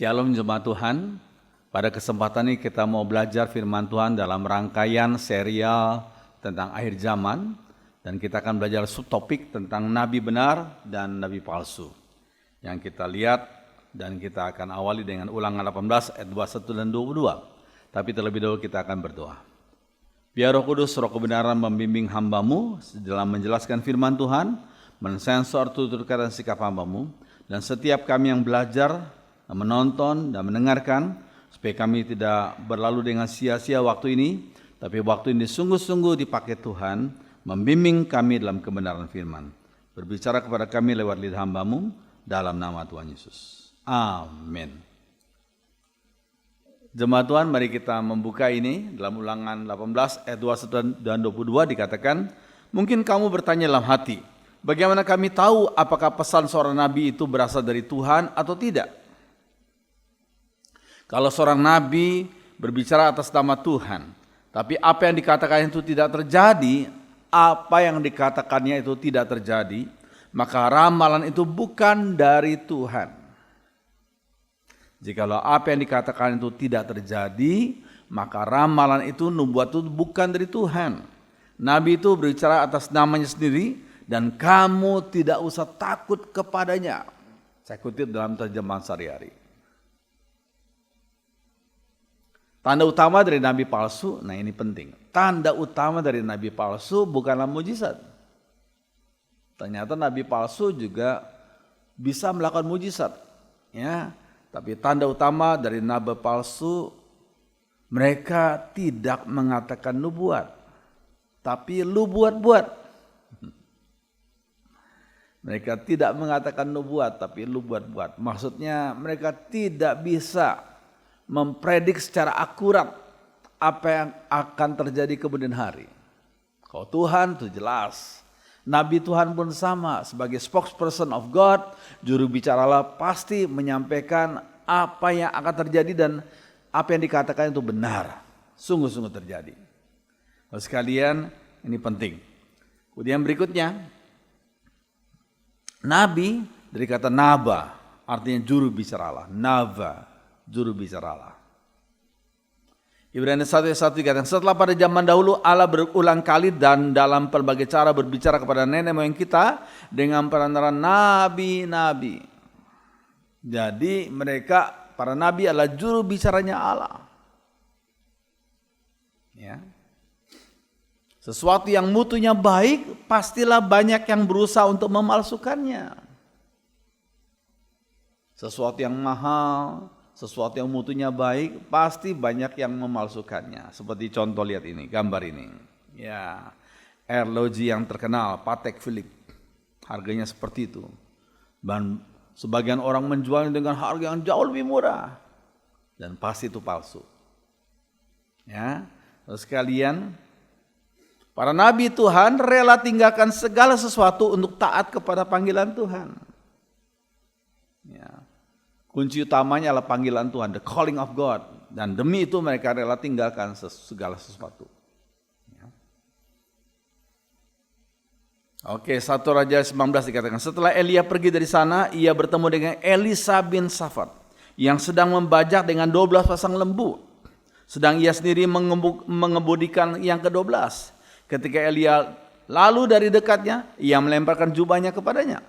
Shalom jemaat Tuhan. Pada kesempatan ini kita mau belajar firman Tuhan dalam rangkaian serial tentang akhir zaman. Dan kita akan belajar subtopik tentang nabi benar dan nabi palsu. Yang kita lihat dan kita akan awali dengan Ulangan 18 ayat 21 dan 22. Tapi terlebih dahulu kita akan berdoa. Biar Roh Kudus, Roh kebenaran membimbing hamba-Mu dalam menjelaskan firman Tuhan, mensensor tutur kata dan sikap hamba-Mu, dan setiap kami yang belajar, menonton dan mendengarkan, supaya kami tidak berlalu dengan sia-sia waktu ini, tapi waktu ini sungguh-sungguh dipakai Tuhan, membimbing kami dalam kebenaran firman. Berbicara kepada kami lewat lidah hamba-Mu, dalam nama Tuhan Yesus. Amin. Jemaat Tuhan, mari kita membuka ini dalam Ulangan 18 ayat 21 dan 22 dikatakan, mungkin kamu bertanya dalam hati, bagaimana kami tahu apakah pesan seorang nabi itu berasal dari Tuhan atau tidak? Kalau seorang nabi berbicara atas nama Tuhan, tapi apa yang dikatakan itu tidak terjadi, apa yang dikatakannya itu tidak terjadi, maka ramalan itu bukan dari Tuhan. Jikalau apa yang dikatakan itu tidak terjadi, maka ramalan itu nubuat itu bukan dari Tuhan. Nabi itu berbicara atas namanya sendiri dan kamu tidak usah takut kepadanya. Saya kutip dalam terjemahan sehari-hari. Tanda utama dari nabi palsu, nah ini penting. Tanda utama dari nabi palsu bukanlah mujizat. Ternyata nabi palsu juga bisa melakukan mujizat, ya. Tapi tanda utama dari nabi palsu, mereka tidak mengatakan nubuat, tapi lu buat-buat. Mereka tidak mengatakan nubuat, tapi lu buat-buat. Maksudnya mereka tidak bisa mempredik secara akurat apa yang akan terjadi kemudian hari. Kalau Tuhan itu jelas. Nabi Tuhan pun sama, sebagai spokesperson of God, juru bicaralah pasti menyampaikan apa yang akan terjadi dan apa yang dikatakan itu benar, sungguh-sungguh terjadi. Lalu sekalian, ini penting. Kemudian berikutnya, nabi dari kata naba, artinya juru bicaralah, nava, juru bicaralah. Ibrani 1:1 dikatakan, setelah pada zaman dahulu Allah berulang kali dan dalam berbagai cara berbicara kepada nenek moyang kita dengan perantaraan nabi-nabi. Jadi mereka, para nabi adalah juru bicaranya Allah. Ya. Sesuatu yang mutunya baik, pastilah banyak yang berusaha untuk memalsukannya. Sesuatu yang mahal, sesuatu yang mutunya baik, pasti banyak yang memalsukannya. Seperti contoh lihat ini, gambar ini. Ya, arloji yang terkenal, Patek Philippe. Harganya seperti itu. Dan sebagian orang menjualnya dengan harga yang jauh lebih murah. Dan pasti itu palsu. Ya, terus sekalian, para nabi Tuhan rela tinggalkan segala sesuatu untuk taat kepada panggilan Tuhan. Ya. Kunci utamanya adalah panggilan Tuhan, the calling of God. Dan demi itu mereka rela tinggalkan segala sesuatu. Ya. Oke, 1 Raja 19 dikatakan, setelah Elia pergi dari sana, ia bertemu dengan Elisa bin Safat yang sedang membajak dengan 12 pasang lembu. Sedang ia sendiri mengemudikan yang ke-12. Ketika Elia lalu dari dekatnya, ia melemparkan jubahnya kepadanya.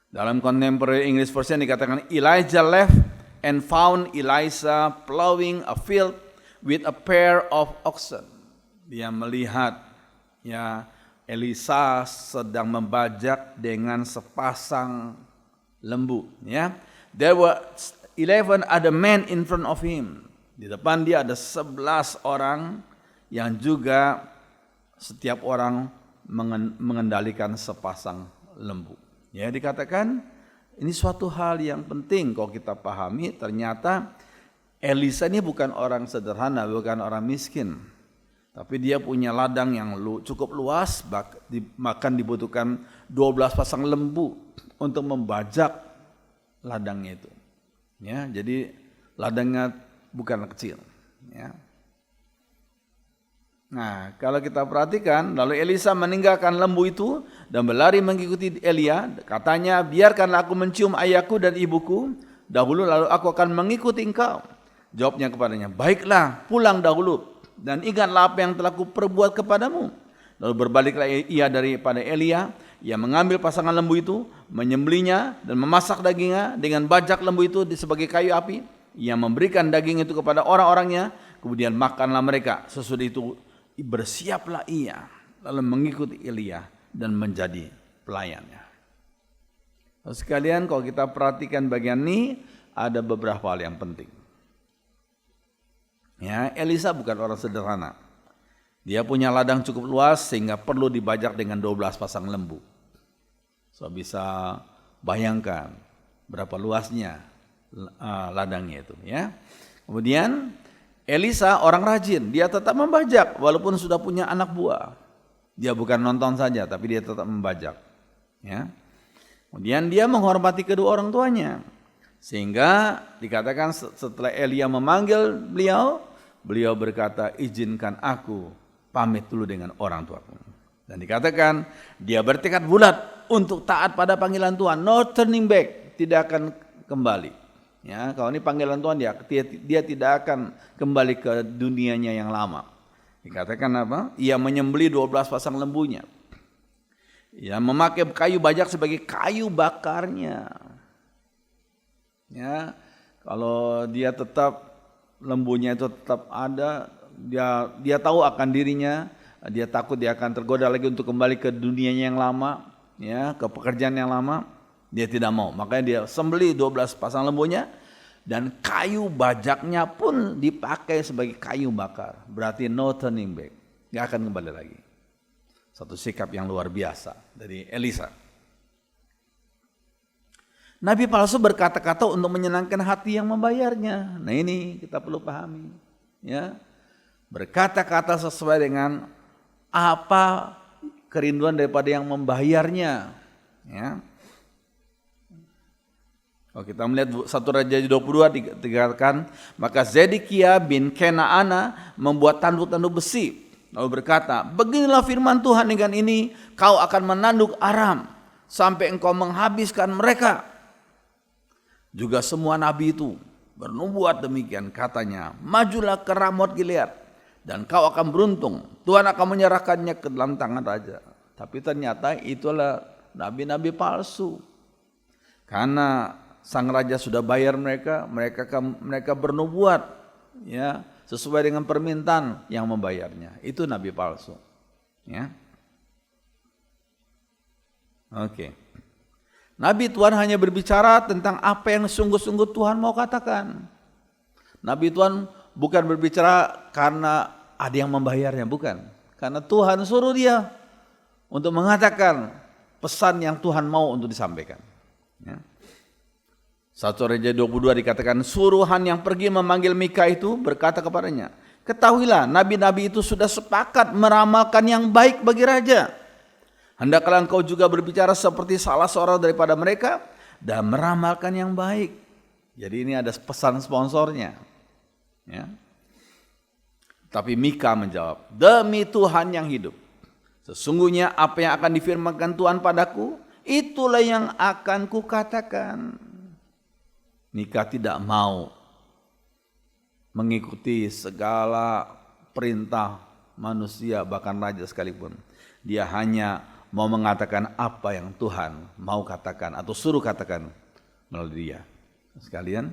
Dalam Contemporary English Version dikatakan, Elijah left and found Elisha plowing a field with a pair of oxen. Dia melihat ya Elisa sedang membajak dengan sepasang lembu. Ya, there were 11 other men in front of him. Di depan dia ada 11 orang yang juga setiap orang mengendalikan sepasang lembu. Ya, dikatakan ini suatu hal yang penting kalau kita pahami, ternyata Elisa ini bukan orang sederhana, bukan orang miskin. Tapi dia punya ladang yang cukup luas, bahkan dibutuhkan 12 pasang lembu untuk membajak ladangnya itu. Ya, jadi ladangnya bukan kecil. Ya. Nah, kalau kita perhatikan, lalu Elisa meninggalkan lembu itu dan berlari mengikuti Elia. Katanya, biarkanlah aku mencium ayahku dan ibuku dahulu, lalu aku akan mengikuti engkau. Jawabnya kepadanya, baiklah, pulang dahulu dan ingatlah apa yang telah kuperbuat kepadamu. Lalu berbaliklah ia daripada Elia. Ia mengambil pasangan lembu itu, menyembelihnya dan memasak dagingnya dengan bajak lembu itu sebagai kayu api. Ia memberikan daging itu kepada orang-orangnya, kemudian makanlah mereka. Sesudah itu bersiaplah ia, lalu mengikuti Elia dan menjadi pelayannya. Lalu sekalian, kalau kita perhatikan bagian ini, ada beberapa hal yang penting. Ya, Elisa bukan orang sederhana. Dia punya ladang cukup luas sehingga perlu dibajak dengan 12 pasang lembu. So bisa bayangkan berapa luasnya ladangnya itu, ya. Kemudian Elisa orang rajin, dia tetap membajak walaupun sudah punya anak buah. Dia bukan nonton saja, tapi dia tetap membajak. Ya. Kemudian dia menghormati kedua orang tuanya. Sehingga dikatakan setelah Elia memanggil beliau, beliau berkata, izinkan aku pamit dulu dengan orang tuaku. Dan dikatakan dia bertekad bulat untuk taat pada panggilan Tuhan, no turning back, tidak akan kembali. Ya, kalau ini panggilan Tuhan, dia tidak akan kembali ke dunianya yang lama. Dikatakan apa? Ia menyembelih 12 pasang lembunya. Ia memakai kayu bajak sebagai kayu bakarnya. Ya, kalau dia tetap lembunya itu tetap ada, dia tahu akan dirinya, dia takut dia akan tergoda lagi untuk kembali ke dunianya yang lama, ya, ke pekerjaan yang lama. Dia tidak mau, makanya dia sembelih 12 pasang lembunya dan kayu bajaknya pun dipakai sebagai kayu bakar. Berarti no turning back, gak akan kembali lagi. Satu sikap yang luar biasa dari Elisa. Nabi palsu berkata-kata untuk menyenangkan hati yang membayarnya. Nah ini kita perlu pahami. Ya, berkata-kata sesuai dengan apa kerinduan daripada yang membayarnya. Ya. Kalau kita melihat 1 Raja 22 dikatakan, maka Zedekia bin Kenaana membuat tanduk-tanduk besi. Lalu berkata, beginilah firman Tuhan, dengan ini kau akan menanduk Aram sampai engkau menghabiskan mereka. Juga semua nabi itu bernubuat demikian, katanya, majulah ke Ramot Gilead dan kau akan beruntung. Tuhan akan menyerahkannya ke dalam tangan raja. Tapi ternyata itulah nabi-nabi palsu. Karena sang raja sudah bayar mereka bernubuat, ya, sesuai dengan permintaan yang membayarnya. Itu nabi palsu. Ya. Oke. Nabi Tuhan hanya berbicara tentang apa yang sungguh-sungguh Tuhan mau katakan. Nabi Tuhan bukan berbicara karena ada yang membayarnya, bukan. Karena Tuhan suruh dia untuk mengatakan pesan yang Tuhan mau untuk disampaikan. Ya. 1 Raja 22 dikatakan, suruhan yang pergi memanggil Mika itu berkata kepadanya, ketahuilah nabi-nabi itu sudah sepakat meramalkan yang baik bagi raja. Hendaklah engkau juga berbicara seperti salah seorang daripada mereka dan meramalkan yang baik. Jadi ini ada pesan sponsornya. Ya. Tapi Mika menjawab, demi Tuhan yang hidup, sesungguhnya apa yang akan difirmankan Tuhan padaku, itulah yang akan kukatakan. Mika tidak mau mengikuti segala perintah manusia, bahkan raja sekalipun. Dia hanya mau mengatakan apa yang Tuhan mau katakan atau suruh katakan melalui dia. Sekalian.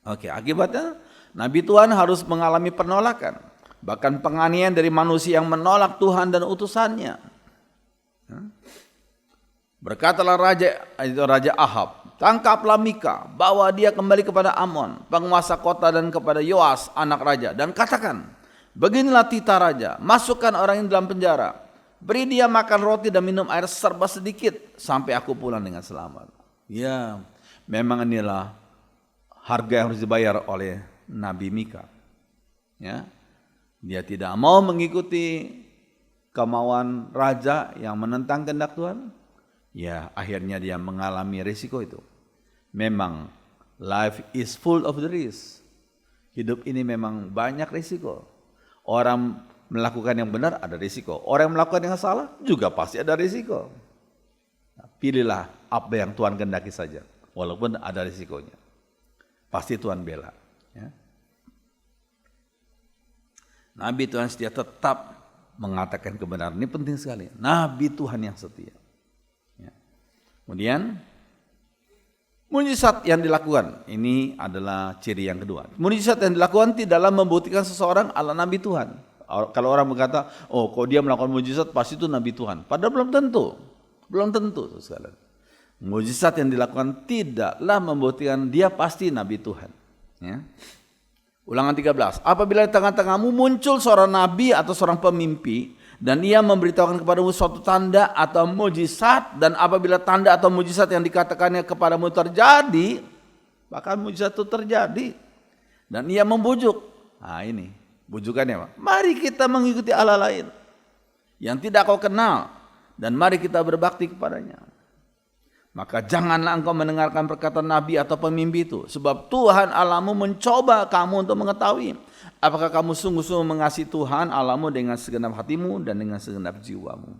Oke, akibatnya Nabi Tuhan harus mengalami penolakan. Bahkan penganiayaan dari manusia yang menolak Tuhan dan utusannya. Berkatalah Raja Ahab, tangkaplah Mika, bawa dia kembali kepada Amon, penguasa kota, dan kepada Yoas, anak raja, dan katakan, beginilah titah raja, masukkan orang ini dalam penjara, beri dia makan roti dan minum air serba sedikit, sampai aku pulang dengan selamat. Ya, memang inilah harga yang harus dibayar oleh Nabi Mika. Ya, dia tidak mau mengikuti kemauan raja yang menentang kehendak Tuhan. Ya, akhirnya dia mengalami risiko itu. Memang life is full of the risk. Hidup ini memang banyak risiko. Orang melakukan yang benar ada risiko. Orang yang melakukan yang salah juga pasti ada risiko. Nah, pilihlah apa yang Tuhan kehendaki saja, walaupun ada risikonya. Pasti Tuhan bela. Ya. Nabi Tuhan setia tetap mengatakan kebenaran. Ini penting sekali. Nabi Tuhan yang setia. Ya. Kemudian mujizat yang dilakukan, ini adalah ciri yang kedua. Mujizat yang dilakukan tidaklah membuktikan seseorang adalah Nabi Tuhan. Kalau orang berkata, oh kalau dia melakukan mujizat pasti itu Nabi Tuhan. Padahal belum tentu. Belum tentu. Mujizat yang dilakukan tidaklah membuktikan dia pasti Nabi Tuhan. Ya. Ulangan 13. Apabila di tengah-tengahmu muncul seorang nabi atau seorang pemimpi, dan ia memberitahukan kepadamu suatu tanda atau mujizat, dan apabila tanda atau mujizat yang dikatakannya kepadamu terjadi, bahkan mujizat itu terjadi, dan ia membujuk. Nah ini bujukannya apa? Mari kita mengikuti Allah lain yang tidak kau kenal, dan mari kita berbakti kepadanya. Maka janganlah engkau mendengarkan perkataan nabi atau pemimpi itu, sebab Tuhan Allahmu mencoba kamu untuk mengetahui apakah kamu sungguh-sungguh mengasihi Tuhan Allahmu dengan segenap hatimu dan dengan segenap jiwamu.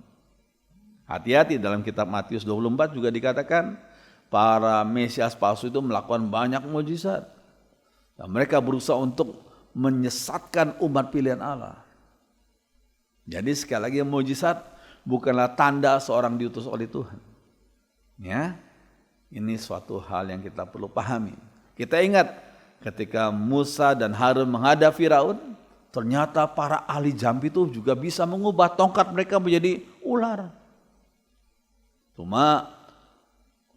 Hati-hati, dalam kitab Matius 24 juga dikatakan para mesias palsu itu melakukan banyak mujizat. Dan mereka berusaha untuk menyesatkan umat pilihan Allah. Jadi sekali lagi mujizat bukanlah tanda seorang diutus oleh Tuhan. Ya, ini suatu hal yang kita perlu pahami. Kita ingat ketika Musa dan Harun menghadap Firaun, ternyata para ahli jampi itu juga bisa mengubah tongkat mereka menjadi ular. Cuma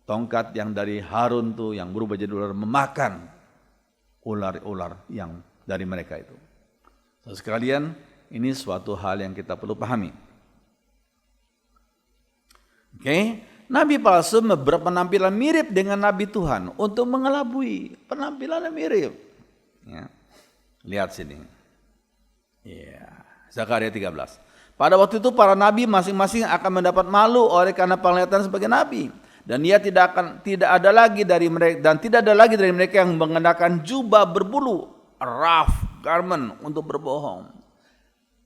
tongkat yang dari Harun tuh yang berubah jadi ular memakan ular-ular yang dari mereka itu. Saudara sekalian, ini suatu hal yang kita perlu pahami. Oke. Nabi palsu berpenampilan mirip dengan Nabi Tuhan untuk mengelabui. Penampilannya mirip. Ya. Lihat sini. Ya. Zakaria 13. Pada waktu itu para nabi masing-masing akan mendapat malu oleh karena penglihatan sebagai nabi. Dan tidak ada lagi dari mereka yang mengenakan jubah berbulu, rough garment untuk berbohong.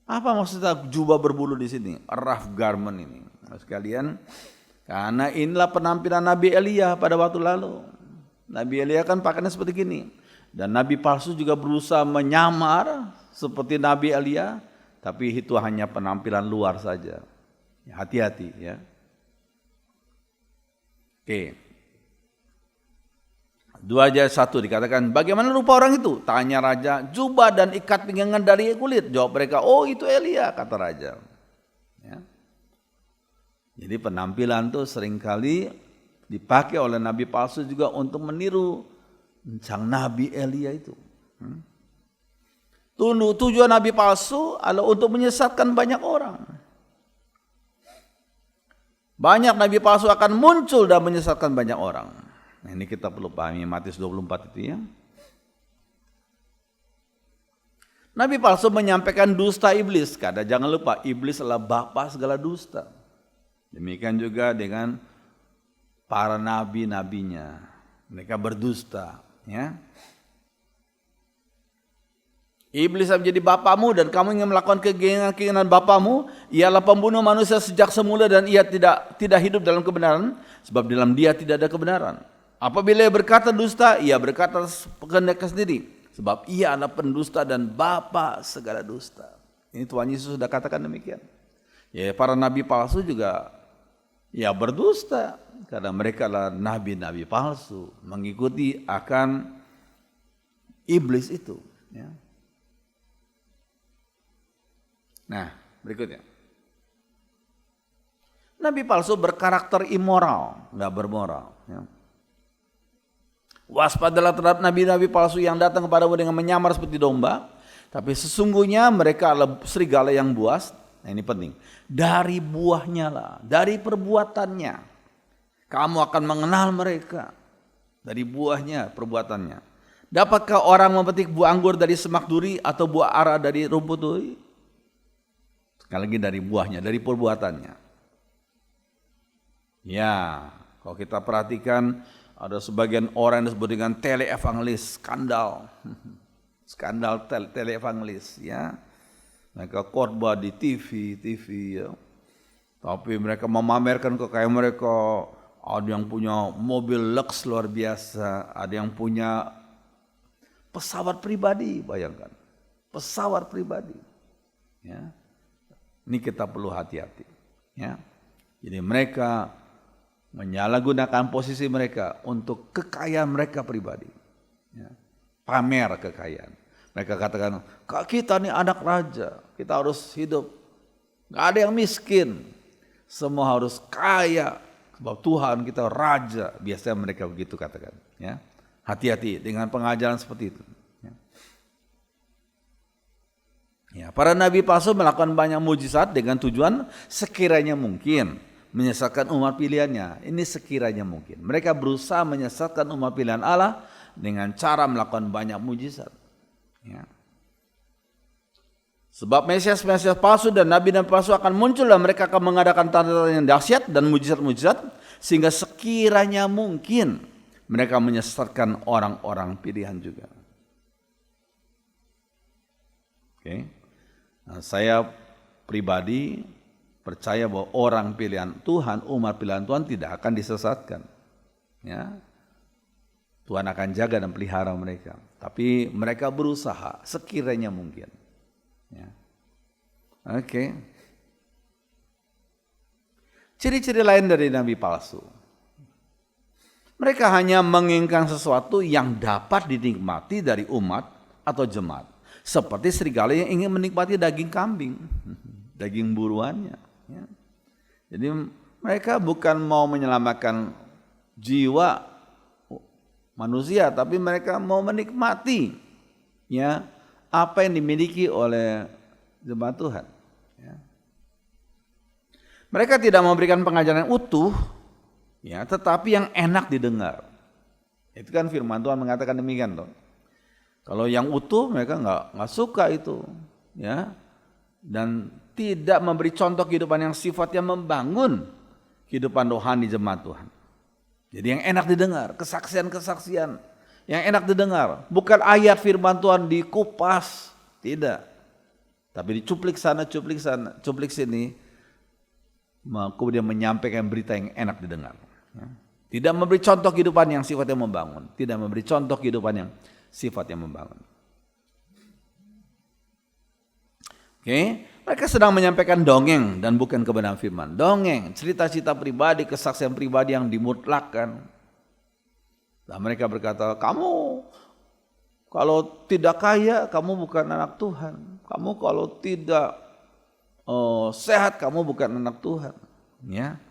Apa maksudnya jubah berbulu di sini? Rough garment ini. Sekalian, karena inilah penampilan Nabi Elia pada waktu lalu. Nabi Elia kan pakainya seperti gini. Dan Nabi palsu juga berusaha menyamar seperti Nabi Elia. Tapi itu hanya penampilan luar saja. Hati-hati ya. Oke. 2 ayat 1 dikatakan, bagaimana rupa orang itu? Tanya raja, jubah dan ikat pinggangan dari kulit. Jawab mereka, oh itu Elia, kata raja. Ya. Jadi penampilan itu seringkali dipakai oleh nabi palsu juga untuk meniru sang Nabi Elia itu. Tujuan nabi palsu adalah untuk menyesatkan banyak orang. Banyak nabi palsu akan muncul dan menyesatkan banyak orang. Nah, ini kita perlu pahami Matius 24 itu ya. Nabi palsu menyampaikan dusta iblis. Karena jangan lupa iblis adalah bapa segala dusta. Demikian juga dengan para nabi-nabinya. Mereka berdusta. Ya. Iblis menjadi bapamu dan kamu ingin melakukan keinginan bapamu. Ialah pembunuh manusia sejak semula dan ia tidak hidup dalam kebenaran. Sebab dalam dia tidak ada kebenaran. Apabila ia berkata dusta, ia berkata kehendaknya sendiri. Sebab ia adalah pendusta dan bapa segala dusta. Ini Tuhan Yesus sudah katakan demikian. Ya, para nabi palsu juga ya berdusta karena mereka adalah nabi-nabi palsu mengikuti akan iblis itu. Ya. Nah berikutnya, nabi palsu berkarakter immoral, nggak bermoral. Ya. Waspadalah terhadap nabi-nabi palsu yang datang kepadamu dengan menyamar seperti domba, tapi sesungguhnya mereka adalah serigala yang buas. Nah ini penting. Dari buahnya lah, dari perbuatannya. Kamu akan mengenal mereka. Dari buahnya, perbuatannya. Dapatkah orang memetik buah anggur dari semak duri atau buah ara dari rumput duri? Sekali lagi dari buahnya, dari perbuatannya. Ya, kalau kita perhatikan ada sebagian orang yang disebut dengan teleevangelis, skandal. Skandal teleevangelis ya. Mereka khotbah di TV ya. Tapi mereka memamerkan kekayaan mereka. Ada yang punya mobil Lux luar biasa, ada yang punya pesawat pribadi, bayangkan. Pesawat pribadi. Ya. Ini kita perlu hati-hati, ya. Jadi mereka menyalahgunakan posisi mereka untuk kekayaan mereka pribadi. Ya. Pamer kekayaan. Mereka katakan, kita nih anak raja, kita harus hidup. Gak ada yang miskin. Semua harus kaya. Sebab Tuhan kita raja. Biasanya mereka begitu katakan. Ya. Hati-hati dengan pengajaran seperti itu. Ya. Ya, para nabi palsu melakukan banyak mujizat dengan tujuan sekiranya mungkin menyesatkan umat pilihannya. Ini sekiranya mungkin. Mereka berusaha menyesatkan umat pilihan Allah dengan cara melakukan banyak mujizat. Ya. Sebab Mesias palsu dan nabi-nabi palsu akan muncul dan mereka akan mengadakan tanda-tanda yang dahsyat dan mujizat-mujizat sehingga sekiranya mungkin mereka menyesatkan orang-orang pilihan juga. Oke. Nah, saya pribadi percaya bahwa orang pilihan Tuhan, umat pilihan Tuhan tidak akan disesatkan. Ya. Tuhan akan jaga dan pelihara mereka. Tapi mereka berusaha sekiranya mungkin. Ya. Oke. Ciri-ciri lain dari nabi palsu. Mereka hanya menginginkan sesuatu yang dapat dinikmati dari umat atau jemaat. Seperti serigala yang ingin menikmati daging kambing, daging buruannya. Ya. Jadi mereka bukan mau menyelamatkan jiwa manusia, tapi mereka mau menikmati ya apa yang dimiliki oleh jemaat Tuhan. Ya. Mereka tidak memberikan pengajaran yang utuh, ya, tetapi yang enak didengar. Itu kan firman Tuhan mengatakan demikian, toh. Kalau yang utuh mereka nggak suka itu, ya, dan tidak memberi contoh kehidupan yang sifatnya membangun kehidupan rohani jemaat Tuhan. Jadi yang enak didengar, kesaksian-kesaksian yang enak didengar, bukan ayat firman Tuhan dikupas, tidak. Tapi dicuplik sana, cuplik sini, kemudian menyampaikan berita yang enak didengar. Tidak memberi contoh kehidupan yang sifatnya membangun, tidak memberi contoh kehidupan yang sifatnya membangun. Oke, mereka sedang menyampaikan dongeng dan bukan kebenaran firman. Dongeng, cerita-cerita pribadi, kesaksian pribadi yang dimutlakkan. Nah, mereka berkata, kamu kalau tidak kaya, kamu bukan anak Tuhan. Kamu kalau tidak sehat, kamu bukan anak Tuhan. Ya,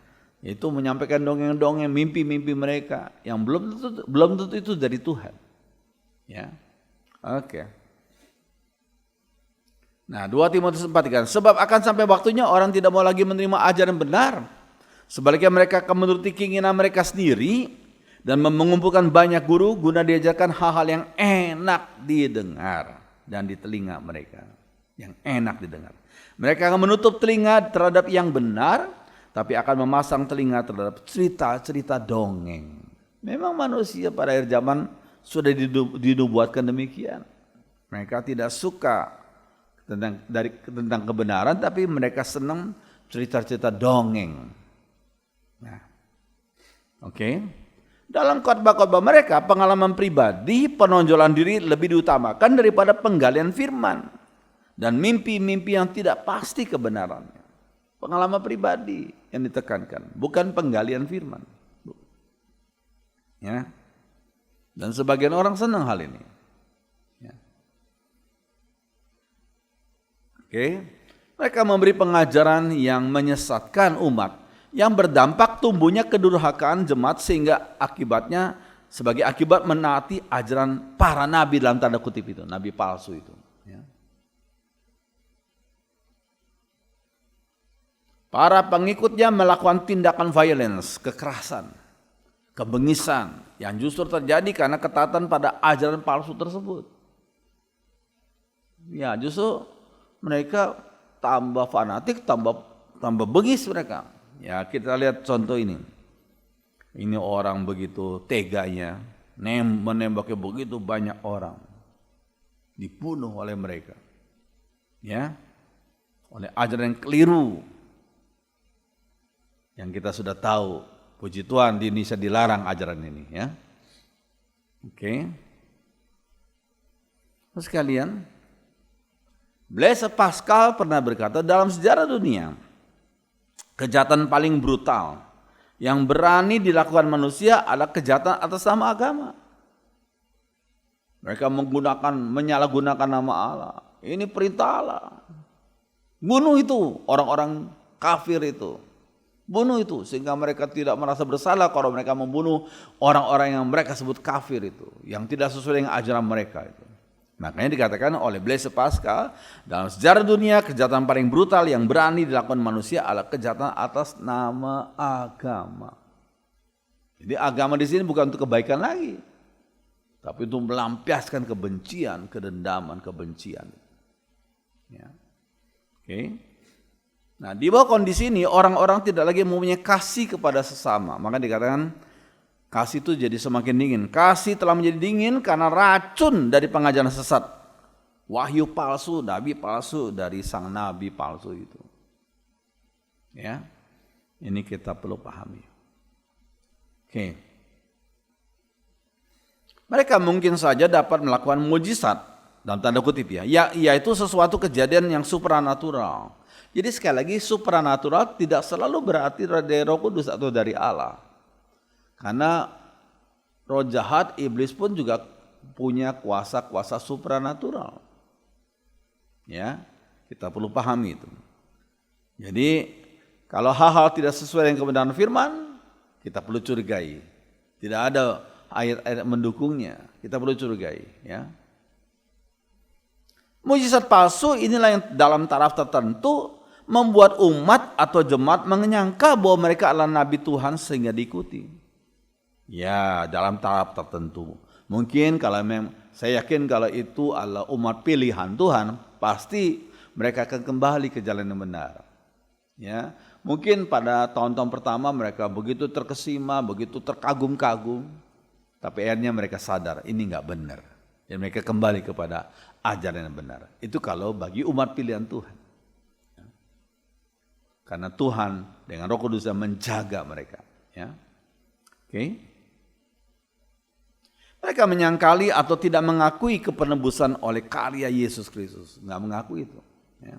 itu menyampaikan dongeng-dongeng, mimpi-mimpi mereka yang belum tentu itu dari Tuhan. Ya, oke. Nah, 2 Timotius 4:3, sebab akan sampai waktunya orang tidak mau lagi menerima ajaran benar. Sebaliknya mereka akan menuruti keinginan mereka sendiri dan mengumpulkan banyak guru guna diajarkan hal-hal yang enak didengar dan di telinga mereka. Yang enak didengar. Mereka akan menutup telinga terhadap yang benar, tapi akan memasang telinga terhadap cerita-cerita dongeng. Memang manusia pada akhir zaman sudah dinubuatkan demikian. Mereka tidak suka tentang kebenaran, tapi mereka senang cerita-cerita dongeng. Nah, oke. Dalam khotbah-khotbah mereka, pengalaman pribadi, penonjolan diri lebih diutamakan daripada penggalian firman dan mimpi-mimpi yang tidak pasti kebenarannya. Pengalaman pribadi yang ditekankan, bukan penggalian firman. Ya. Dan sebagian orang senang hal ini. Ya. Oke. Mereka memberi pengajaran yang menyesatkan umat, yang berdampak tumbuhnya kedurhakaan jemaat sehingga akibatnya sebagai akibat menaati ajaran para nabi dalam tanda kutip itu, nabi palsu itu. Ya. Para pengikutnya melakukan tindakan violence, kekerasan, kebengisan yang justru terjadi karena ketaatan pada ajaran palsu tersebut. Ya, justru mereka tambah fanatik, tambah bengis mereka. Ya, kita lihat contoh ini. Ini orang begitu teganya, menembaknya begitu banyak orang. Dibunuh oleh mereka. Ya. oleh ajaran yang keliru. Yang kita sudah tahu, puji Tuhan di Indonesia dilarang ajaran ini ya. Oke. Terus sekalian, Blaise Pascal pernah berkata, dalam sejarah dunia, kejahatan paling brutal yang berani dilakukan manusia adalah kejahatan atas nama agama. Mereka menyalahgunakan nama Allah. Ini perintah Allah. Bunuh itu orang-orang kafir itu. Bunuh itu sehingga mereka tidak merasa bersalah kalau mereka membunuh orang-orang yang mereka sebut kafir itu, yang tidak sesuai dengan ajaran mereka itu. Makanya dikatakan oleh Blaise Pascal, dalam sejarah dunia kejahatan paling brutal yang berani dilakukan manusia adalah kejahatan atas nama agama. Jadi agama di sini bukan untuk kebaikan lagi, tapi untuk melampiaskan kebencian, kedendaman, kebencian. Ya. Oke. Nah, di bawah kondisi ini orang-orang tidak lagi mempunyai kasih kepada sesama. Maka dikatakan kasih itu jadi semakin dingin. Kasih telah menjadi dingin karena racun dari pengajaran sesat. Wahyu palsu, nabi palsu dari sang nabi palsu itu. Ya. Ini kita perlu pahami. Oke. Mereka mungkin saja dapat melakukan mujizat dalam tanda kutip ya. Yaitu sesuatu kejadian yang supranatural. Jadi sekali lagi supranatural tidak selalu berarti dari Roh Kudus atau dari Allah. Karena roh jahat, iblis pun juga punya kuasa-kuasa supranatural. Ya, kita perlu pahami itu. Jadi kalau hal-hal tidak sesuai dengan kebenaran firman, kita perlu curigai. Tidak ada ayat-ayat mendukungnya, kita perlu curigai. Ya. Mujizat palsu inilah yang dalam taraf tertentu membuat umat atau jemaat menyangka bahwa mereka adalah nabi Tuhan sehingga diikuti. Ya, dalam taraf tertentu. Mungkin kalau memang saya yakin kalau itu adalah umat pilihan Tuhan, pasti mereka akan kembali ke jalan yang benar. Ya, mungkin pada tahun-tahun pertama mereka begitu terkesima, begitu terkagum-kagum, tapi akhirnya mereka sadar ini enggak benar. Dan mereka kembali kepada ajaran yang benar. Itu kalau bagi umat pilihan Tuhan. Karena Tuhan dengan Roh Kudus menjaga mereka. Ya. Oke. Mereka menyangkali atau tidak mengakui kepenebusan oleh karya Yesus Kristus. Nggak mengakui itu. Ya.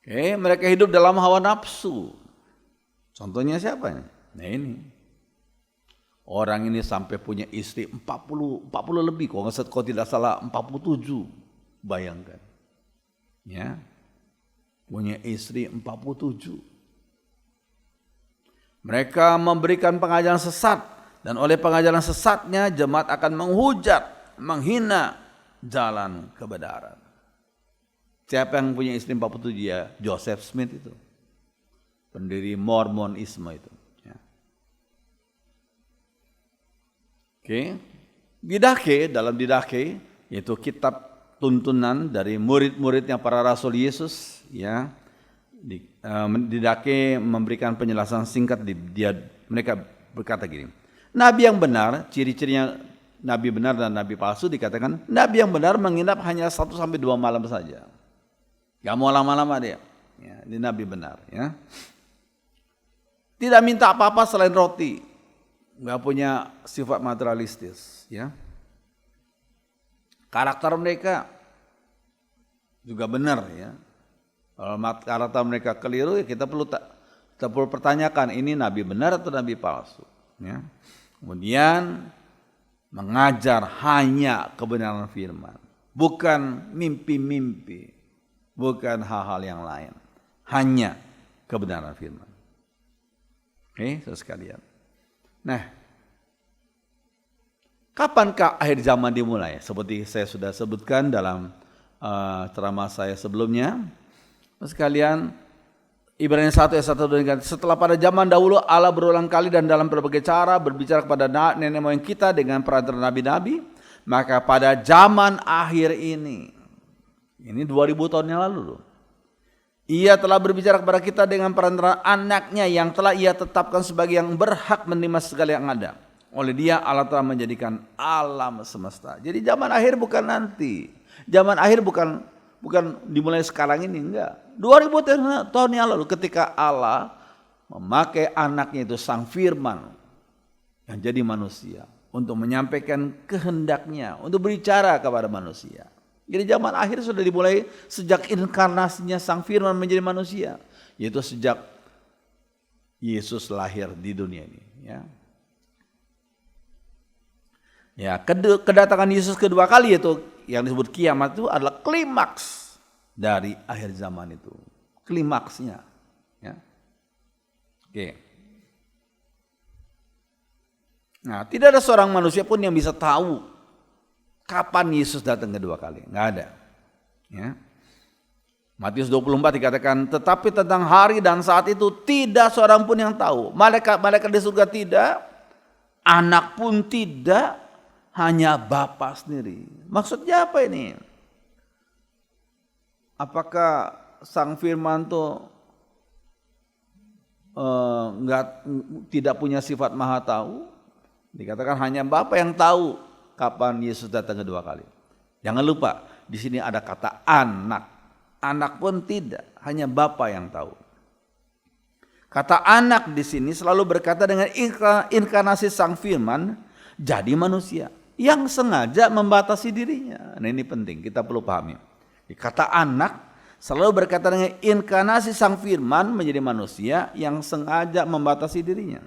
Oke, mereka hidup dalam hawa nafsu. Contohnya siapa ini? Nah ini. Orang ini sampai punya istri 40 lebih. Kalau tidak salah 47. Bayangkan. Ya. Punya istri 47. Mereka memberikan pengajaran sesat. Dan oleh pengajaran sesatnya jemaat akan menghujat, menghina jalan kebenaran. Siapa yang punya istri 47 ya? Joseph Smith itu. Pendiri Mormonisme itu. Ya. Oke. Didache, dalam Didache, yaitu kitab tuntunan dari murid-muridnya para rasul Yesus, ya. Didache memberikan penjelasan singkat. Mereka berkata gini, nabi yang benar, ciri-cirinya nabi benar dan nabi palsu dikatakan, nabi yang benar menginap hanya 1-2 malam saja. Gak mau lama-lama dia. Ya, ini nabi benar. Ya. Tidak minta apa-apa selain roti. Gak punya sifat materialistis. Ya. Karakter mereka juga benar. Ya. Kalau karakter mereka keliru, ya kita perlu pertanyakan, ini nabi benar atau nabi palsu. Ya. Kemudian mengajar hanya kebenaran firman, bukan mimpi-mimpi, bukan hal-hal yang lain, hanya kebenaran firman. Oke, saudara sekalian. Nah, kapankah akhir zaman dimulai? Seperti saya sudah sebutkan dalam ceramah saya sebelumnya, saudara sekalian. Ibrani 1 ayat 1, setelah pada zaman dahulu Allah berulang kali dan dalam berbagai cara berbicara kepada nenek moyang kita dengan perantara nabi-nabi, maka pada zaman akhir ini 2000 tahun yang lalu, Ia telah berbicara kepada kita dengan perantara anaknya yang telah Ia tetapkan sebagai yang berhak menerima segala yang ada. Oleh Dia Allah telah menjadikan alam semesta. Jadi zaman akhir bukan nanti. Zaman akhir bukan bukan dimulai sekarang ini, enggak. 2000 tahun yang lalu ketika Allah memakai anaknya itu Sang Firman yang jadi manusia untuk menyampaikan kehendaknya, untuk berbicara kepada manusia. Jadi zaman akhir sudah dimulai sejak inkarnasinya Sang Firman menjadi manusia, yaitu sejak Yesus lahir di dunia ini. Ya, kedatangan Yesus kedua kali itu yang disebut kiamat itu adalah klimaks dari akhir zaman itu, klimaksnya. Ya. Oke. Nah, tidak ada seorang manusia pun yang bisa tahu kapan Yesus datang kedua kali, nggak ada. Ya. Matius 24 dikatakan, tetapi tentang hari dan saat itu tidak seorang pun yang tahu. Malaikat di surga tidak, anak pun tidak, hanya Bapa sendiri. Maksudnya apa ini? Apakah Sang Firman itu tidak punya sifat maha tahu? Dikatakan hanya Bapa yang tahu kapan Yesus datang kedua kali. Jangan lupa, di sini ada kata anak. Anak pun tidak, hanya Bapa yang tahu. Kata anak di sini selalu berkata dengan inkarnasi Sang Firman jadi manusia yang sengaja membatasi dirinya. Nah, ini penting, kita perlu pahami. Kata anak selalu berkata dengan inkarnasi Sang Firman menjadi manusia yang sengaja membatasi dirinya.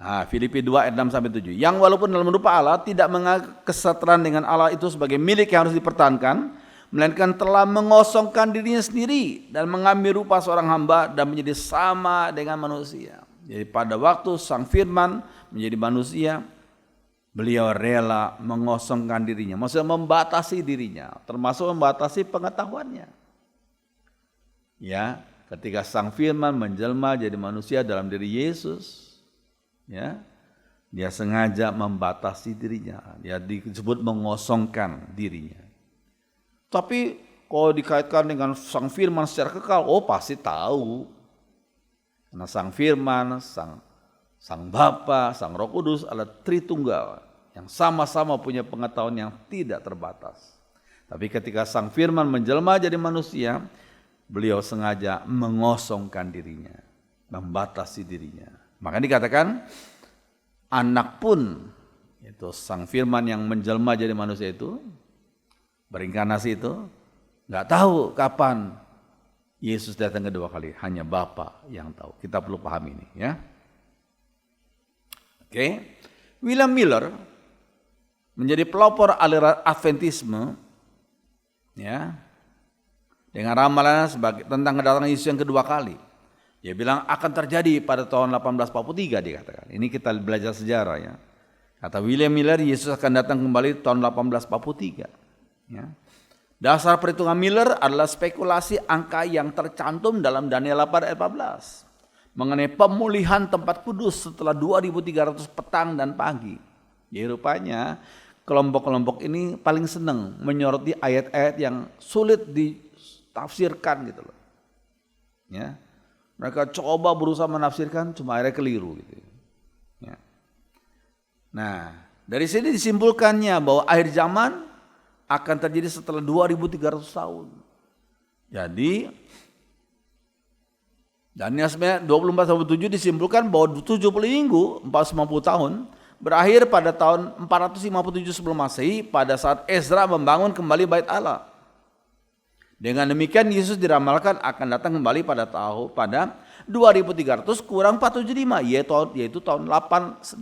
Nah, Filipi 2 ayat 6-7. Yang walaupun dalam rupa Allah tidak menganggap kesetaraan dengan Allah itu sebagai milik yang harus dipertahankan, melainkan telah mengosongkan dirinya sendiri dan mengambil rupa seorang hamba dan menjadi sama dengan manusia. Jadi pada waktu Sang Firman menjadi manusia, beliau rela mengosongkan dirinya, maksudnya membatasi dirinya, termasuk membatasi pengetahuannya. Ya, ketika Sang Firman menjelma jadi manusia dalam diri Yesus, ya, dia sengaja membatasi dirinya, dia disebut mengosongkan dirinya. Tapi kalau dikaitkan dengan Sang Firman secara kekal, oh pasti tahu. Karena Sang Firman, Sang Bapa, Sang Roh Kudus adalah Tritunggal yang sama-sama punya pengetahuan yang tidak terbatas. Tapi ketika Sang Firman menjelma jadi manusia, beliau sengaja mengosongkan dirinya, membatasi dirinya. Maka dikatakan anak pun, itu Sang Firman yang menjelma jadi manusia itu, berinkarnasi itu, nggak tahu kapan Yesus datang kedua kali, hanya Bapa yang tahu. Kita perlu pahami ini, ya. Oke. William Miller menjadi pelopor aliran Adventisme, ya, dengan ramalan sebagai tentang kedatangan Yesus yang kedua kali. Dia bilang akan terjadi pada tahun 1843 dikatakan. Ini kita belajar sejarah, ya. Kata William Miller, Yesus akan datang kembali tahun 1843. Ya. Dasar perhitungan Miller adalah spekulasi angka yang tercantum dalam Daniel 8 ayat 14 mengenai pemulihan tempat kudus setelah 2300 petang dan pagi. Jadi rupanya kelompok-kelompok ini paling senang menyoroti ayat-ayat yang sulit ditafsirkan gitu loh. Ya. Mereka coba berusaha menafsirkan, cuma akhirnya keliru gitu. Ya. Nah, dari sini disimpulkannya bahwa akhir zaman akan terjadi setelah 2300 tahun. Jadi Daniel 24-7 disimpulkan bahwa 70 minggu 450 tahun berakhir pada tahun 457 sebelum Masehi pada saat Ezra membangun kembali Bait Allah. Dengan demikian Yesus diramalkan akan datang kembali pada 2300 kurang 475 yaitu tahun 1843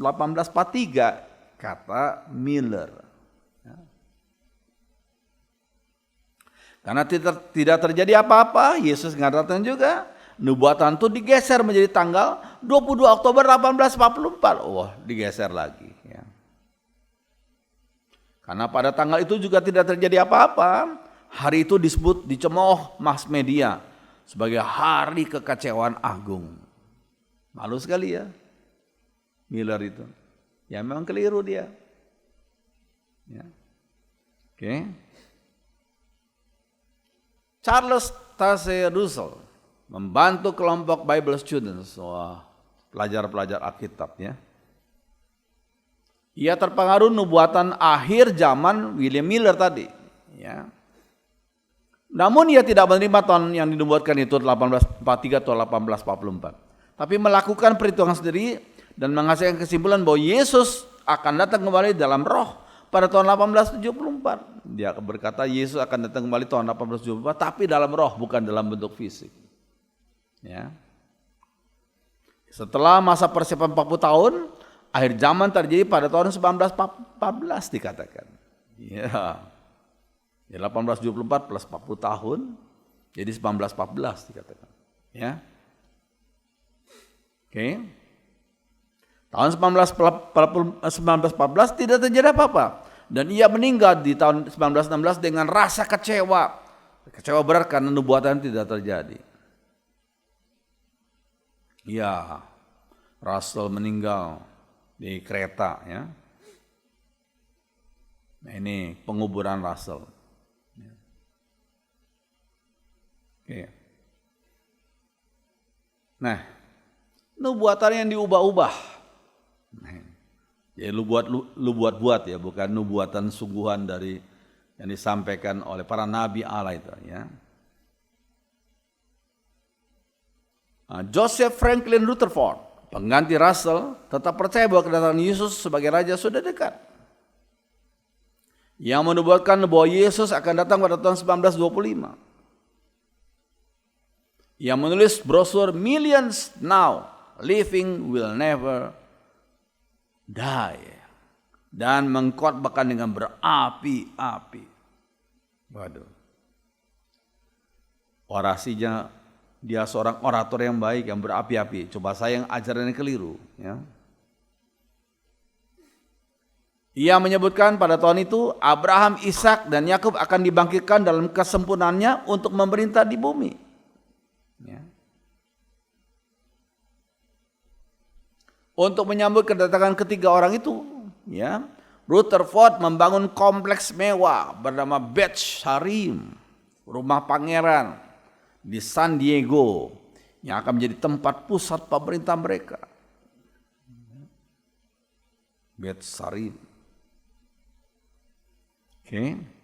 kata Miller. Karena tidak terjadi apa-apa, Yesus nggak datang juga. Nubuatan itu digeser menjadi tanggal 22 Oktober 1844. Wah, digeser lagi. Ya. Karena pada tanggal itu juga tidak terjadi apa-apa. Hari itu dicemooh mass media sebagai hari kekecewaan agung. Malu sekali ya, Miller itu. Ya memang keliru dia. Ya. Oke. Charles Taze Russell membantu kelompok Bible students, pelajar-pelajar Alkitab, ya. Ia terpengaruh nubuatan akhir zaman William Miller tadi, ya. Namun ia tidak menerima tahun yang dinubuatkan itu 1843 atau 1844. Tapi melakukan perhitungan sendiri dan menghasilkan kesimpulan bahwa Yesus akan datang kembali dalam roh pada tahun 1874. Dia berkata Yesus akan datang kembali tahun 1874 tapi dalam roh, bukan dalam bentuk fisik. Ya. Setelah masa persiapan 40 tahun, akhir zaman terjadi pada tahun 1914 dikatakan. Ya. 1874 plus 40 tahun, jadi 1914 dikatakan. Ya. Oke. Tahun 1914 tidak terjadi apa-apa. Dan ia meninggal di tahun 1916 dengan rasa kecewa. Kecewa berat karena nubuatan tidak terjadi. Ya, Russell meninggal di kereta. Ya. Nah, ini penguburan Russell. Oke. Nah, nubuatan yang diubah-ubah. Ya, lu buat ya, bukan nubuatan sungguhan dari yang disampaikan oleh para nabi Allah itu. Ya. Joseph Franklin Rutherford, pengganti Russell, tetap percaya bahwa kedatangan Yesus sebagai raja sudah dekat. Yang menubuatkan bahwa Yesus akan datang pada tahun 1925. Yang menulis brosur Millions Now Living Will Never Die dan mengkhotbahkan dengan berapi-api. Waduh. Orasinya dia seorang orator yang baik, yang berapi-api. Coba saya yang ajarannya keliru. Ya. Ia menyebutkan pada tahun itu Abraham, Ishak dan Yakub akan dibangkitkan dalam kesempurnaannya untuk memerintah di bumi. Ya. Untuk menyambut kedatangan ketiga orang itu, ya, Rutherford membangun kompleks mewah bernama Beth Sarim, rumah pangeran di San Diego, yang akan menjadi tempat pusat pemerintah mereka. Beth Sarim. Oke.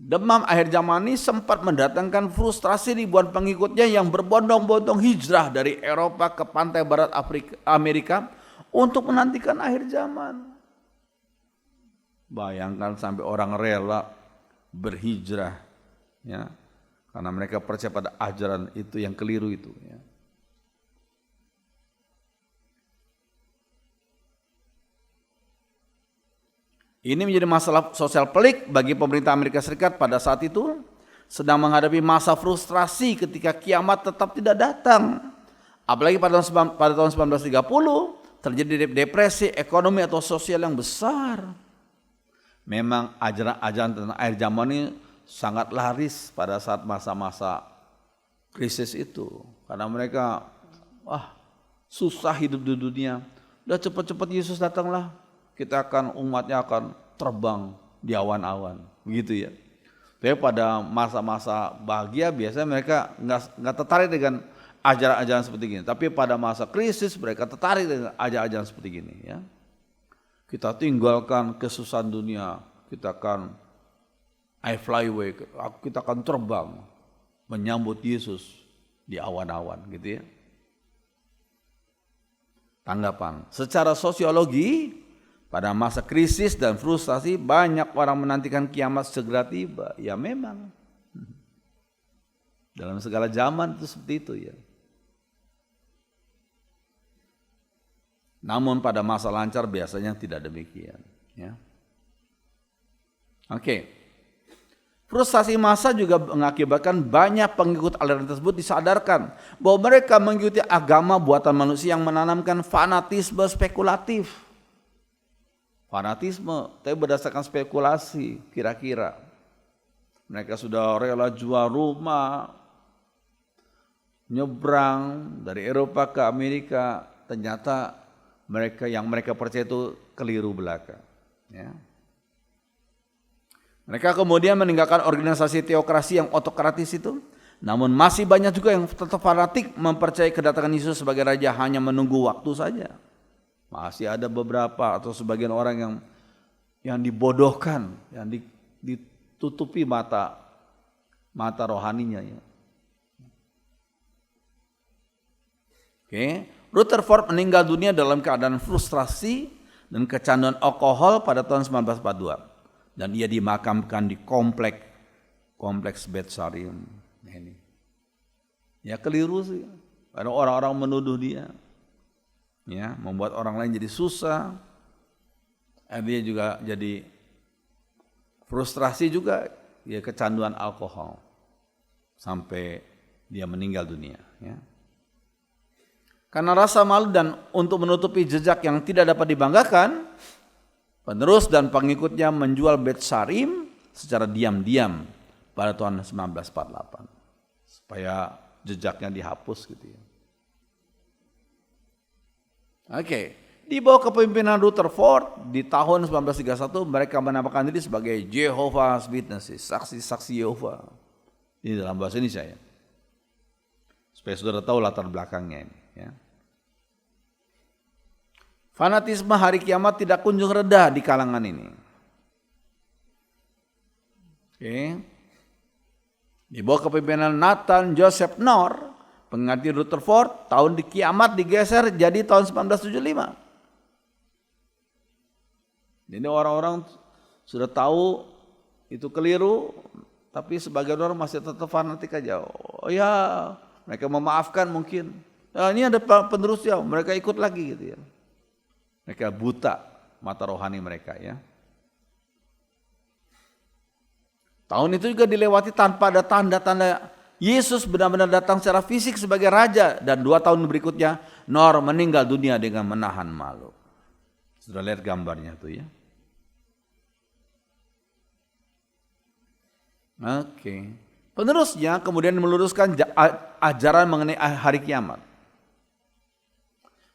Demam akhir zaman ini sempat mendatangkan frustrasi ribuan pengikutnya yang berbondong-bondong hijrah dari Eropa ke pantai barat Amerika untuk menantikan akhir zaman. Bayangkan sampai orang rela berhijrah, ya, karena mereka percaya pada ajaran itu yang keliru itu. Ya. Ini menjadi masalah sosial pelik bagi pemerintah Amerika Serikat pada saat itu, sedang menghadapi masa frustrasi ketika kiamat tetap tidak datang. Apalagi pada tahun 1930 terjadi depresi ekonomi atau sosial yang besar. Memang ajaran-ajaran tentang akhir zaman ini sangat laris pada saat masa-masa krisis itu. Karena mereka susah hidup di dunia. Udah cepat-cepat Yesus datanglah. Kita akan, umatnya akan terbang di awan-awan, begitu ya. Tapi pada masa-masa bahagia biasanya mereka nggak tertarik dengan ajaran-ajaran seperti gini. Tapi pada masa krisis mereka tertarik dengan ajaran-ajaran seperti gini. Ya. Kita tinggalkan kesusahan dunia, kita akan fly away, kita akan terbang menyambut Yesus di awan-awan, gitu ya. Tanggapan secara sosiologi. Pada masa krisis dan frustasi banyak orang menantikan kiamat segera tiba. Ya memang. Dalam segala zaman itu seperti itu ya. Namun pada masa lancar biasanya tidak demikian. Ya. Oke. Frustasi massa juga mengakibatkan banyak pengikut aliran tersebut disadarkan bahwa mereka mengikuti agama buatan manusia yang menanamkan fanatisme spekulatif. Fanatisme, tapi berdasarkan spekulasi kira-kira. Mereka sudah rela jual rumah, nyebrang dari Eropa ke Amerika, ternyata mereka percaya itu keliru belaka. Ya. Mereka kemudian meninggalkan organisasi teokrasi yang otokratis itu, namun masih banyak juga yang tetap fanatik mempercayai kedatangan Yesus sebagai raja hanya menunggu waktu saja. Masih ada beberapa atau sebagian orang yang dibodohkan, yang ditutupi mata mata rohaninya ya. Oke, Rutherford meninggal dunia dalam keadaan frustrasi dan kecanduan alkohol pada tahun 1942 dan ia dimakamkan di kompleks Betsarim. Nah, ini ya keliru sih. Ada orang-orang menuduh dia, ya membuat orang lain jadi susah. Dia juga jadi frustrasi juga, ya kecanduan alkohol sampai dia meninggal dunia. Ya. Karena rasa malu dan untuk menutupi jejak yang tidak dapat dibanggakan, penerus dan pengikutnya menjual Betsarim secara diam-diam pada tahun 1948 supaya jejaknya dihapus gitu ya. Oke, di bawah kepemimpinan Rutherford di tahun 1931 mereka menamakan diri sebagai Jehovah's Witnesses, saksi-saksi Yehova. Ini dalam bahasa Indonesia ya. Supaya saudara tahu latar belakangnya ini. Ya. Fanatisme hari kiamat tidak kunjung reda di kalangan ini. Oke. Di bawah kepemimpinan Nathan Joseph Knorr, pengganti Rutherford, tahun di kiamat digeser jadi tahun 1975. Jadi orang-orang sudah tahu itu keliru, tapi sebagian orang masih tetap fanatik aja. Oh ya, mereka memaafkan mungkin. Nah, ini ada penerusnya, mereka ikut lagi gitu ya. Mereka buta mata rohani mereka ya. Tahun itu juga dilewati tanpa ada tanda-tanda Yesus benar-benar datang secara fisik sebagai raja. Dan 2 tahun berikutnya Knorr meninggal dunia dengan menahan malu. Sudah lihat gambarnya tuh ya. Oke. Penerusnya kemudian meluruskan ajaran mengenai hari kiamat.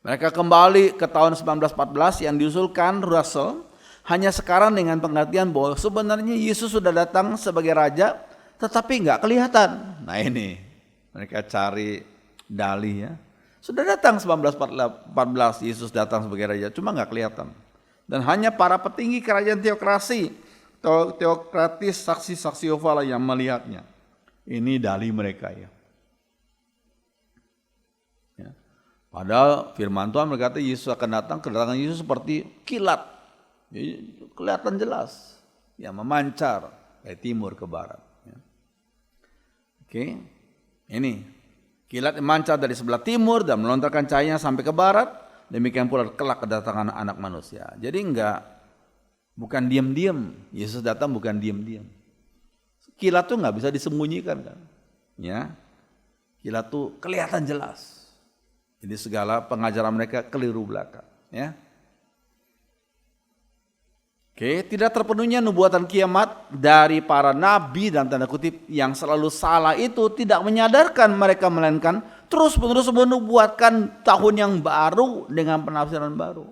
Mereka kembali ke tahun 1914 yang diusulkan Russell hanya sekarang dengan pengertian bahwa sebenarnya Yesus sudah datang sebagai raja tetapi nggak kelihatan. Nah ini mereka cari dalih ya. Sudah datang 1914 Yesus datang sebagai raja cuma nggak kelihatan. Dan hanya para petinggi kerajaan teokratis saksi-saksi Yehova yang melihatnya. Ini dalih mereka ya. Padahal firman Tuhan berkata Yesus akan datang, kedatangan Yesus seperti kilat. Jadi, kelihatan jelas. Ya, memancar dari timur ke barat. Ya. Oke. Ini kilat memancar dari sebelah timur dan melontarkan cahayanya sampai ke barat. Demikian pula kelak kedatangan anak manusia. Jadi bukan diam-diam. Yesus datang bukan diam-diam. Kilat tuh nggak bisa disembunyikan kan. Ya. Kilat tuh kelihatan jelas. Jadi segala pengajaran mereka keliru belaka. Ya. Oke, tidak terpenuhnya nubuatan kiamat dari para nabi dan tanda kutip yang selalu salah itu tidak menyadarkan mereka melainkan terus-menerus menubuatkan tahun yang baru dengan penafsiran baru.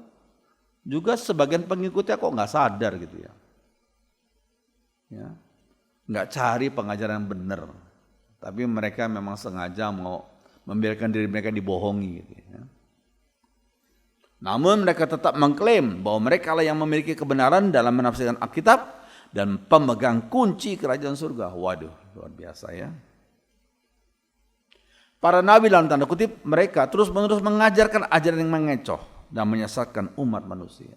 Juga sebagian pengikutnya kok nggak sadar gitu ya. Ya. Nggak cari pengajaran yang benar. Tapi mereka memang sengaja mau membiarkan diri mereka dibohongi gitu ya. Namun mereka tetap mengklaim bahwa mereka lah yang memiliki kebenaran dalam menafsirkan Alkitab dan pemegang kunci kerajaan surga. Waduh, luar biasa ya. Para nabi dalam tanda kutip mereka terus-menerus mengajarkan ajaran yang mengecoh dan menyesatkan umat manusia.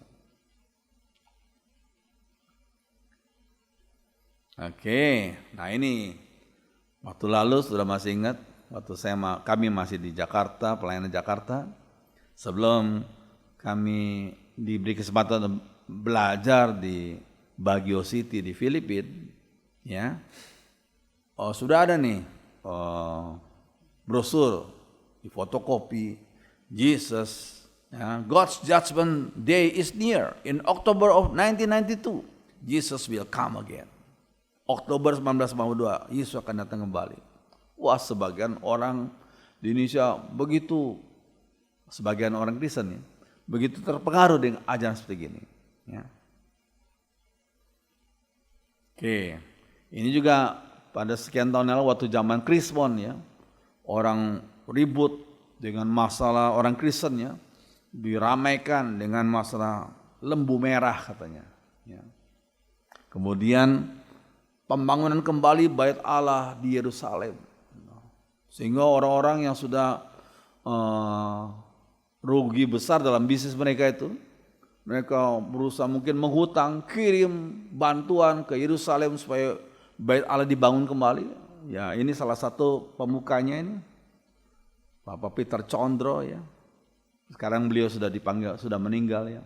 Oke, nah ini waktu lalu sudah masih ingat waktu kami masih di Jakarta, pelayanan Jakarta, sebelum kami diberi kesempatan belajar di Baguio City di Filipina, ya, sudah ada nih brosur di fotokopi Jesus, ya, God's Judgment Day is near in October of 1992, Jesus will come again. Oktober 1992, Yesus akan datang kembali. Wah, sebagian orang di Indonesia begitu, sebagian orang Kristen ya, begitu terpengaruh dengan ajaran seperti ini. Ya. Oke, ini juga pada sekian tahun lalu waktu zaman Krismon ya, orang ribut dengan masalah orang Kristen ya, diramaikan dengan masalah lembu merah katanya. Ya. Kemudian pembangunan kembali bait Allah di Yerusalem. Sehingga orang-orang yang sudah rugi besar dalam bisnis mereka itu, mereka berusaha mungkin menghutang, kirim bantuan ke Yerusalem supaya bait Allah dibangun kembali. Ya, ini salah satu pemukanya ini, Bapak Peter Condro ya. Sekarang beliau sudah dipanggil, sudah meninggal ya.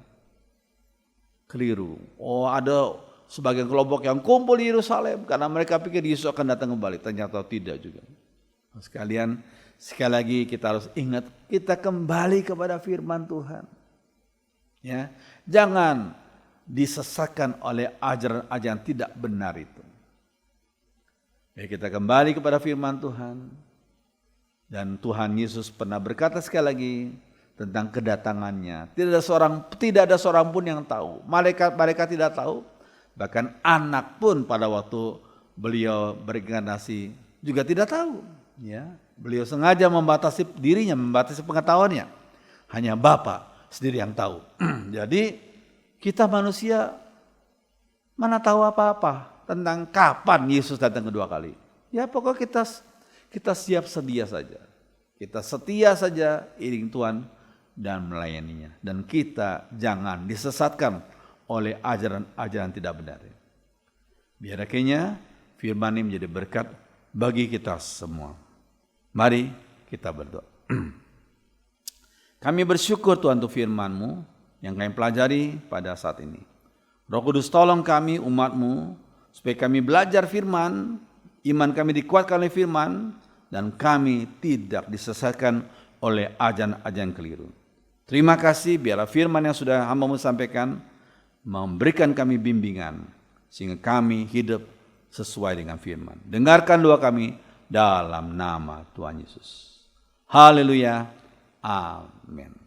Keliru. Oh, ada sebagian kelompok yang kumpul di Yerusalem karena mereka pikir Yesus akan datang kembali. Ternyata tidak juga. Sekalian, sekali lagi kita harus ingat, kita kembali kepada firman Tuhan. Ya, jangan disesatkan oleh ajaran-ajaran tidak benar itu. Ya, kita kembali kepada firman Tuhan. Dan Tuhan Yesus pernah berkata sekali lagi tentang kedatangannya. Tidak ada seorang pun yang tahu. Malaikat tidak tahu. Bahkan anak pun pada waktu beliau berinkarnasi juga tidak tahu. Ya, beliau sengaja membatasi dirinya, membatasi pengetahuannya. Hanya Bapa sendiri yang tahu. Jadi kita manusia mana tahu apa-apa tentang kapan Yesus datang kedua kali. Ya pokoknya kita siap sedia saja. Kita setia saja iring Tuhan dan melayaninya. Dan kita jangan disesatkan oleh ajaran-ajaran tidak benar. Biar akhirnya firman ini menjadi berkat bagi kita semua. Mari kita berdoa. Kami bersyukur Tuhan untuk firman-Mu yang kami pelajari pada saat ini. Roh Kudus tolong kami umat-Mu supaya kami belajar firman, iman kami dikuatkan oleh firman, dan kami tidak disesatkan oleh ajaran-ajaran keliru. Terima kasih biarlah firman yang sudah hamba-Mu sampaikan memberikan kami bimbingan sehingga kami hidup sesuai dengan firman. Dengarkan doa kami dalam nama Tuhan Yesus. Haleluya. Amin.